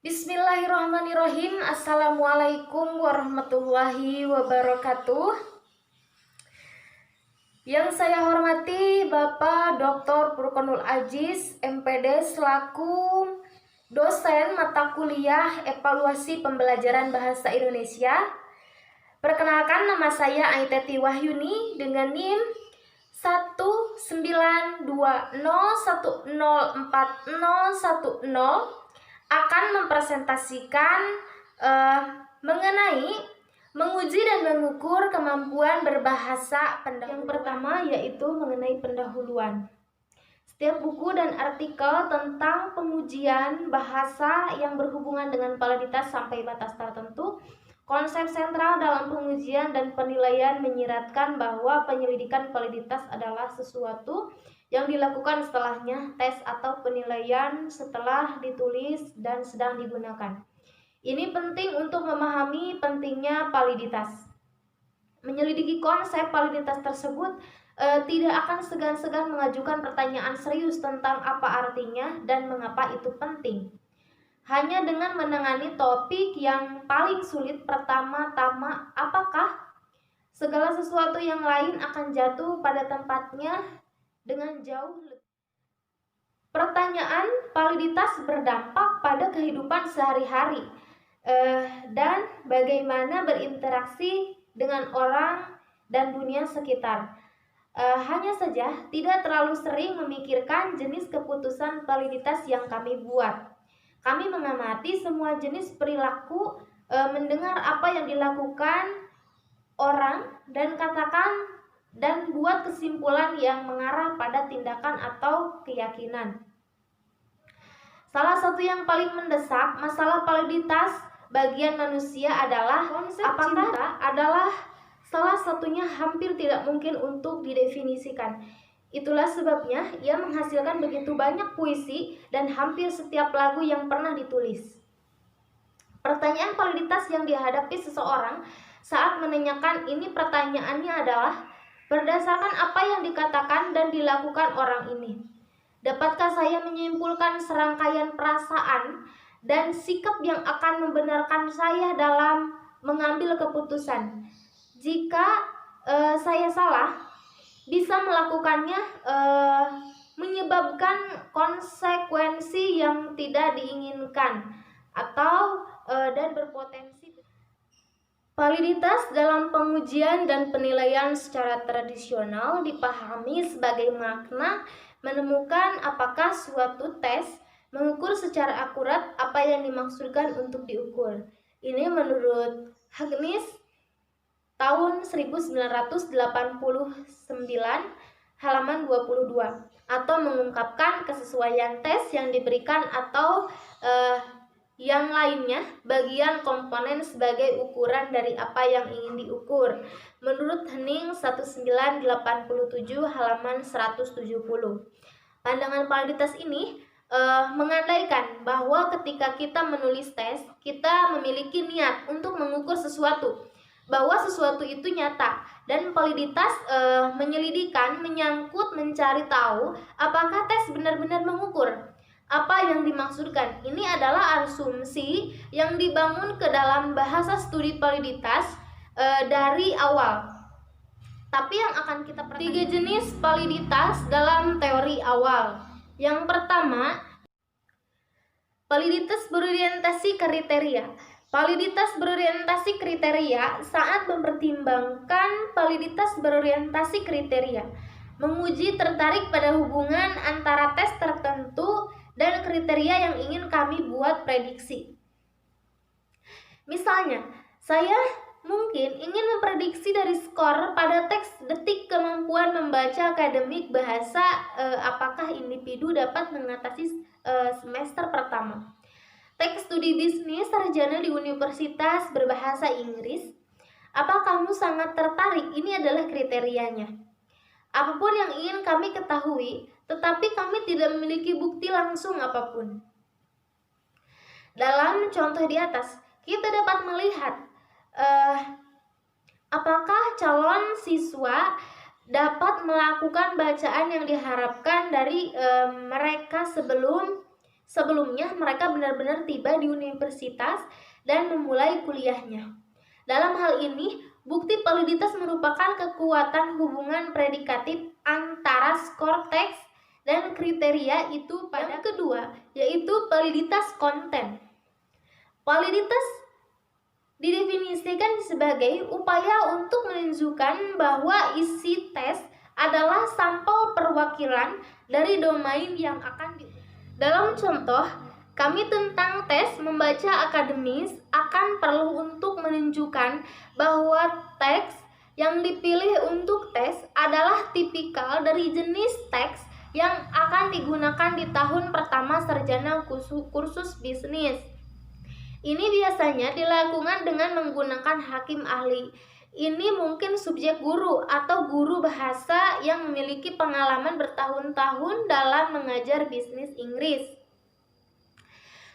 Bismillahirrahmanirrahim. Assalamualaikum warahmatullahi wabarakatuh. Yang saya hormati Bapak Dr. Furqanul Aziz, MPD, selaku dosen mata kuliah Evaluasi Pembelajaran Bahasa Indonesia. Perkenalkan, nama saya Aiteti Wahyuni dengan NIM 19201040110 akan mempresentasikan mengenai menguji dan mengukur kemampuan berbahasa pendahuluan. Yang pertama yaitu mengenai pendahuluan. Setiap buku dan artikel tentang pengujian bahasa yang berhubungan dengan validitas sampai batas tertentu, konsep sentral dalam pengujian dan penilaian menyiratkan bahwa penyelidikan validitas adalah sesuatu yang dilakukan setelahnya tes atau penilaian setelah ditulis dan sedang digunakan. Ini penting untuk memahami pentingnya validitas. Menyelidiki konsep validitas tersebut tidak akan segan-segan mengajukan pertanyaan serius tentang apa artinya dan mengapa itu penting. Hanya dengan menangani topik yang paling sulit pertama-tama, apakah segala sesuatu yang lain akan jatuh pada tempatnya dengan jauh lebih. Pertanyaan validitas berdampak pada kehidupan sehari-hari dan bagaimana berinteraksi dengan orang dan dunia sekitar. Hanya saja tidak terlalu sering memikirkan jenis keputusan validitas yang kami buat. Kami mengamati semua jenis perilaku, mendengar apa yang dilakukan orang dan katakan dan buat kesimpulan yang mengarah pada tindakan atau keyakinan. Salah satu yang paling mendesak masalah validitas bagian manusia adalah konsep cinta adalah salah satunya hampir tidak mungkin untuk didefinisikan. Itulah sebabnya ia menghasilkan begitu banyak puisi dan hampir setiap lagu yang pernah ditulis. Pertanyaan validitas yang dihadapi seseorang saat menanyakan ini pertanyaannya adalah, berdasarkan apa yang dikatakan dan dilakukan orang ini, dapatkah saya menyimpulkan serangkaian perasaan dan sikap yang akan membenarkan saya dalam mengambil keputusan? Jika saya salah, bisa melakukannya menyebabkan konsekuensi yang tidak diinginkan atau dan berpotensi. Validitas dalam pengujian dan penilaian secara tradisional dipahami sebagai makna menemukan apakah suatu tes mengukur secara akurat apa yang dimaksudkan untuk diukur. Ini menurut Huggins tahun 1989 halaman 22, atau mengungkapkan kesesuaian tes yang diberikan atau yang lainnya bagian komponen sebagai ukuran dari apa yang ingin diukur. Menurut Henning 1987 halaman 170. Pandangan validitas ini mengandaikan bahwa ketika kita menulis tes, kita memiliki niat untuk mengukur sesuatu, bahwa sesuatu itu nyata, dan validitas menyelidikan, menyangkut, mencari tahu apakah tes benar-benar mengukur apa yang dimaksudkan. Ini adalah asumsi yang dibangun ke dalam bahasa studi validitas dari awal. Tapi yang akan kita perhatikan 3 jenis validitas dalam teori awal. Yang pertama, validitas berorientasi kriteria. Validitas berorientasi kriteria saat mempertimbangkan validitas berorientasi kriteria, menguji tertarik pada hubungan antara tes tertentu dan kriteria yang ingin kami buat prediksi. Misalnya, saya mungkin ingin memprediksi dari skor pada teks detik kemampuan membaca akademik bahasa apakah individu dapat mengatasi semester pertama. Teks studi bisnis sarjana di universitas berbahasa Inggris. Apa kamu sangat tertarik? Ini adalah kriterianya. Apapun yang ingin kami ketahui, tetapi kami tidak memiliki bukti langsung apapun. Dalam contoh di atas, kita dapat melihat apakah calon siswa dapat melakukan bacaan yang diharapkan dari mereka sebelum sebelumnya mereka benar-benar tiba di universitas dan memulai kuliahnya. Dalam hal ini, bukti validitas merupakan kekuatan hubungan predikatif antara skor teks dan kriteria itu pada kedua, yaitu validitas konten. Validitas didefinisikan sebagai upaya untuk menunjukkan bahwa isi tes adalah sampel perwakilan dari domain yang akan Dalam contoh, kami tentang tes membaca akademis akan perlu untuk menunjukkan bahwa teks yang dipilih untuk tes adalah tipikal dari jenis teks yang akan digunakan di tahun pertama sarjana kursus bisnis. Ini biasanya dilakukan dengan menggunakan hakim ahli. Ini mungkin subjek guru atau guru bahasa yang memiliki pengalaman bertahun-tahun dalam mengajar bisnis Inggris.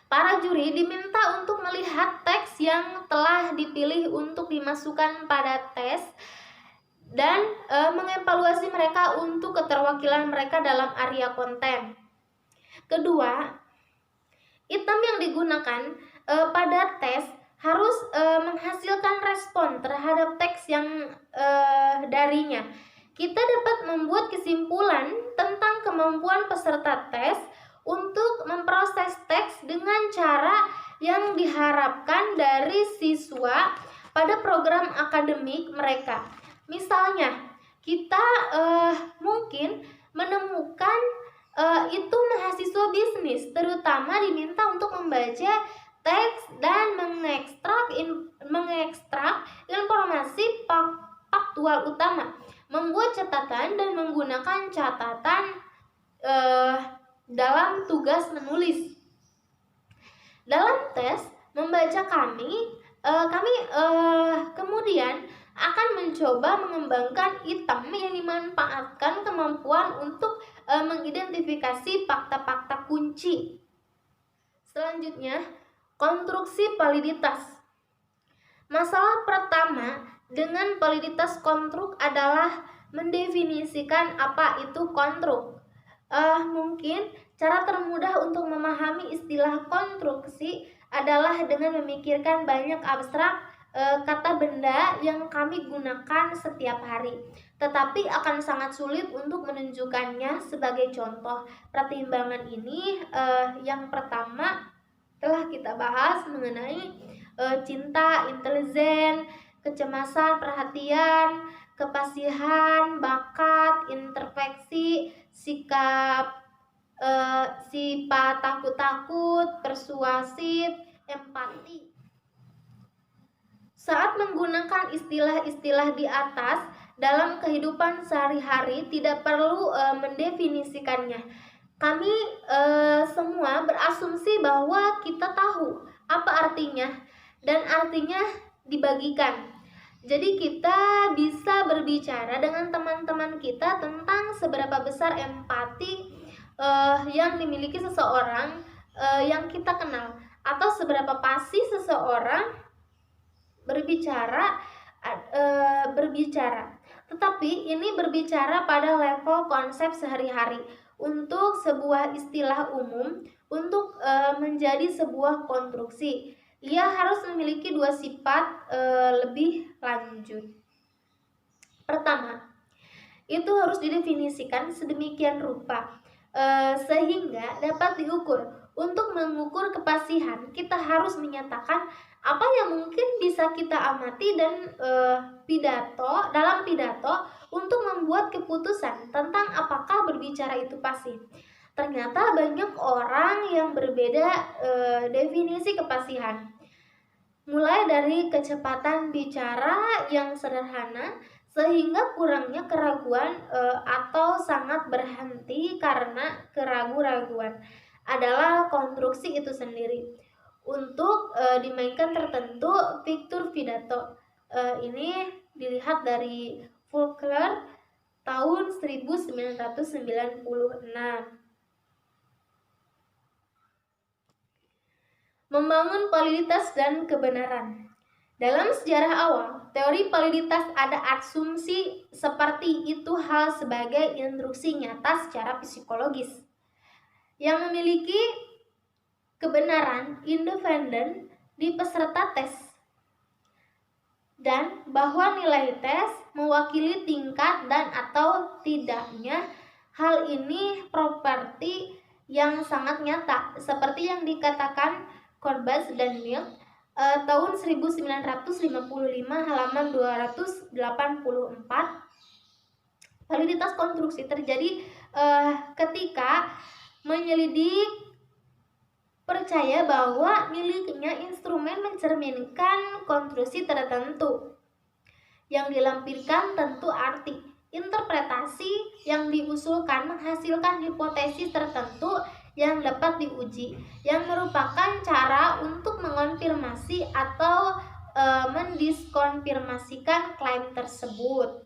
Para juri diminta untuk melihat teks yang telah dipilih untuk dimasukkan pada tes dan mengevaluasi mereka untuk keterwakilan mereka dalam area konten. Kedua, item yang digunakan pada tes harus menghasilkan respon terhadap teks yang darinya. Kita dapat membuat kesimpulan tentang kemampuan peserta tes untuk memproses teks dengan cara yang diharapkan dari siswa pada program akademik mereka. Misalnya, kita mungkin menemukan itu mahasiswa bisnis terutama diminta untuk membaca teks dan mengekstrak informasi faktual utama, membuat catatan dan menggunakan catatan dalam tugas menulis. Dalam tes membaca kami kemudian akan mencoba mengembangkan item yang dimanfaatkan kemampuan untuk mengidentifikasi fakta-fakta kunci. Selanjutnya, konstruksi validitas. Masalah pertama dengan validitas konstruk adalah mendefinisikan apa itu konstruk. Mungkin cara termudah untuk memahami istilah konstruksi adalah dengan memikirkan banyak abstrak kata benda yang kami gunakan setiap hari, tetapi akan sangat sulit untuk menunjukkannya sebagai contoh. Pertimbangan ini yang pertama telah kita bahas mengenai cinta, intelijen, kecemasan, perhatian, kepasihan, bakat, introspeksi, sikap sifat takut-takut, persuasif, empati. Saat menggunakan istilah-istilah di atas dalam kehidupan sehari-hari tidak perlu mendefinisikannya. Kami semua berasumsi bahwa kita tahu apa artinya dan artinya dibagikan. Jadi kita bisa berbicara dengan teman-teman kita tentang seberapa besar empati yang dimiliki seseorang yang kita kenal, atau seberapa pasti seseorang berbicara. Tetapi ini berbicara pada level konsep sehari-hari. Untuk sebuah istilah umum untuk menjadi sebuah konstruksi, ia harus memiliki dua sifat lebih lanjut. Pertama, itu harus didefinisikan sedemikian rupa sehingga dapat diukur. Untuk mengukur kepasihan, kita harus menyatakan apa yang mungkin bisa kita amati dan dalam pidato untuk membuat keputusan tentang apakah berbicara itu pasti. Ternyata banyak orang yang berbeda definisi kepasihan, mulai dari kecepatan bicara yang sederhana sehingga kurangnya keraguan atau sangat berhenti karena keraguan-raguan adalah konstruksi itu sendiri. Untuk dimainkan tertentu fitur pidato ini dilihat dari Faulkner tahun 1996. Membangun validitas dan kebenaran. Dalam sejarah awal, teori validitas ada asumsi seperti itu hal sebagai instruksi nyata secara psikologis yang memiliki kebenaran independen di peserta tes, dan bahwa nilai tes mewakili tingkat dan atau tidaknya hal ini properti yang sangat nyata, seperti yang dikatakan Corbus dan Mill tahun 1955 halaman 284. Validitas konstruksi terjadi ketika menyelidik percaya bahwa miliknya instrumen mencerminkan konstruksi tertentu yang dilampirkan tentu arti. Interpretasi yang diusulkan menghasilkan hipotesis tertentu yang dapat diuji, yang merupakan cara untuk mengonfirmasi atau mendiskonfirmasikan klaim tersebut.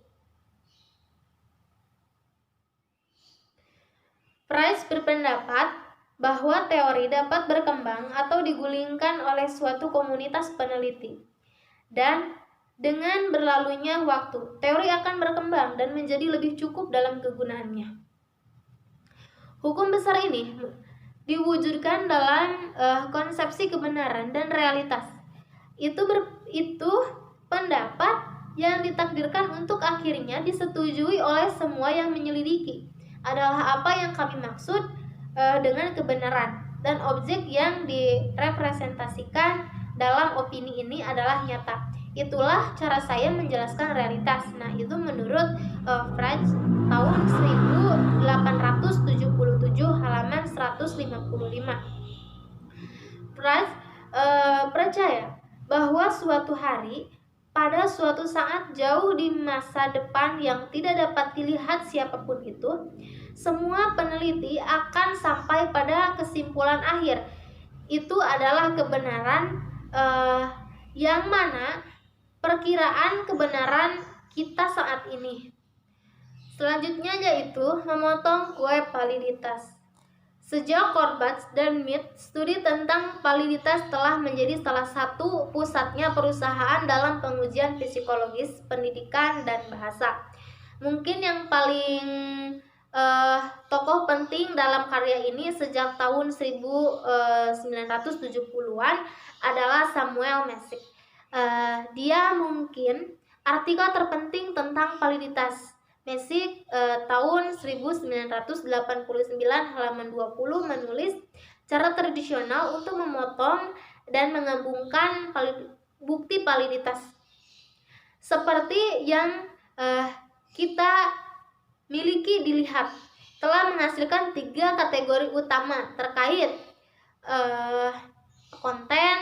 Price berpendapat bahwa teori dapat berkembang atau digulingkan oleh suatu komunitas peneliti, dan dengan berlalunya waktu, teori akan berkembang dan menjadi lebih cukup dalam kegunaannya. Hukum besar ini diwujudkan dalam konsepsi kebenaran dan realitas. Itu pendapat yang ditakdirkan untuk akhirnya disetujui oleh semua yang menyelidiki adalah apa yang kami maksud dengan kebenaran, dan objek yang direpresentasikan dalam opini ini adalah nyata. Itulah cara saya menjelaskan realitas. Nah, itu menurut Frege tahun 1877 halaman 155. Frege percaya bahwa suatu hari, pada suatu saat jauh di masa depan yang tidak dapat dilihat siapapun itu, semua peneliti akan sampai pada kesimpulan akhir. Itu adalah kebenaran yang mana perkiraan kebenaran kita saat ini. Selanjutnya yaitu memotong kue validitas. Sejak Corbus dan Mead, studi tentang validitas telah menjadi salah satu pusatnya perusahaan dalam pengujian psikologis, pendidikan, dan bahasa. Mungkin yang paling tokoh penting dalam karya ini sejak tahun 1970-an adalah Samuel Messick. Dia mungkin artikel terpenting tentang validitas. Messick tahun 1989 halaman 20 menulis cara tradisional untuk memotong dan menggabungkan bukti validitas seperti yang kita miliki dilihat telah menghasilkan 3 kategori utama terkait konten,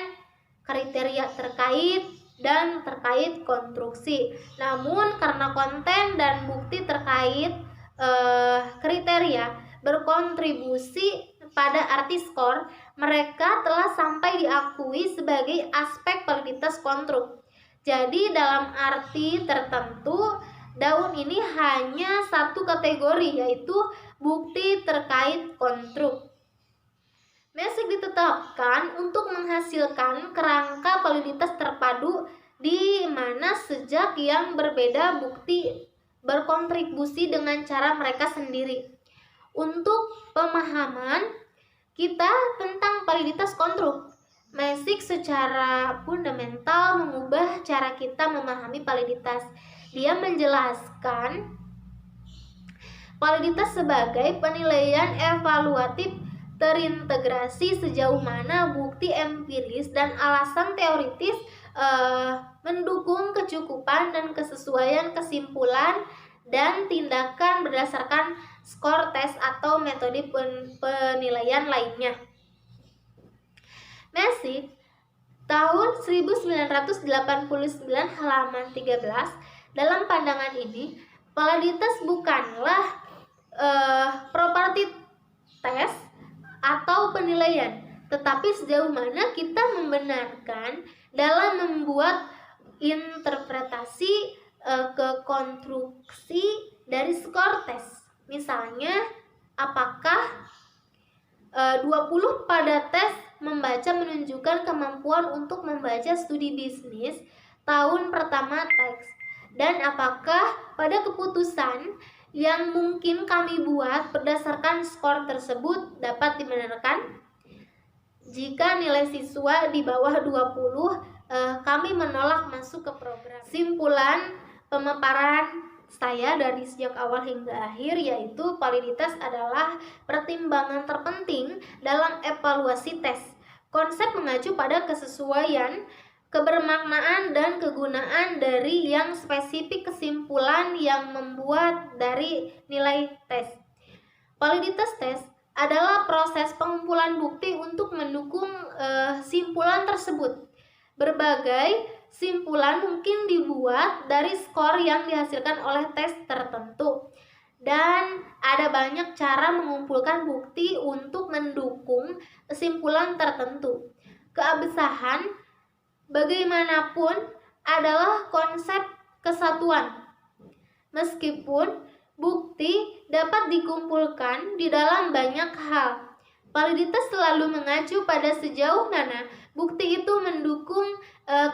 kriteria terkait, dan terkait konstruksi. Namun karena konten dan bukti terkait kriteria berkontribusi pada arti skor, mereka telah sampai diakui sebagai aspek validitas konstruk. Jadi dalam arti tertentu, daun ini hanya satu kategori, yaitu bukti terkait konstruk. Messick ditetapkan untuk menghasilkan kerangka validitas terpadu di mana sejak yang berbeda bukti berkontribusi dengan cara mereka sendiri. Untuk pemahaman kita tentang validitas konstruk, Messick secara fundamental mengubah cara kita memahami validitas. Dia menjelaskan validitas sebagai penilaian evaluatif terintegrasi sejauh mana bukti empiris dan alasan teoritis mendukung kecukupan dan kesesuaian kesimpulan dan tindakan berdasarkan skor tes atau metode penilaian lainnya. Messick tahun 1989 halaman 13, dalam pandangan ini validitas bukanlah properti tes atau penilaian, tetapi sejauh mana kita membenarkan dalam membuat interpretasi ke konstruksi dari skor tes. Misalnya, apakah 20 pada tes membaca menunjukkan kemampuan untuk membaca studi bisnis tahun pertama teks, dan apakah pada keputusan yang mungkin kami buat berdasarkan skor tersebut dapat dibenarkan. Jika nilai siswa di bawah 20, kami menolak masuk ke program. Simpulan pemaparan saya dari sejak awal hingga akhir yaitu validitas adalah pertimbangan terpenting dalam evaluasi tes. Konsep mengacu pada kesesuaian, kebermaknaan, dan kegunaan dari yang spesifik kesimpulan yang membuat dari nilai tes. Validitas tes adalah proses pengumpulan bukti untuk mendukung simpulan tersebut. Berbagai simpulan mungkin dibuat dari skor yang dihasilkan oleh tes tertentu. Dan ada banyak cara mengumpulkan bukti untuk mendukung kesimpulan tertentu. Keabsahan bagaimanapun adalah konsep kesatuan. Meskipun bukti dapat dikumpulkan di dalam banyak hal, validitas selalu mengacu pada sejauh mana bukti itu mendukung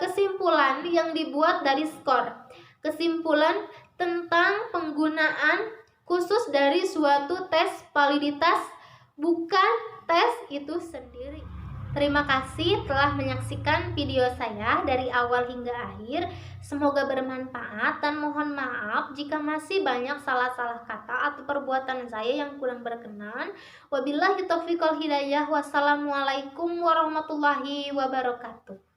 kesimpulan yang dibuat dari skor. Kesimpulan tentang penggunaan khusus dari suatu tes validitas, bukan tes itu sendiri. Terima kasih telah menyaksikan video saya dari awal hingga akhir. Semoga bermanfaat dan mohon maaf jika masih banyak salah-salah kata atau perbuatan saya yang kurang berkenan. Wabillahi taufiq wal hidayah. Wassalamualaikum warahmatullahi wabarakatuh.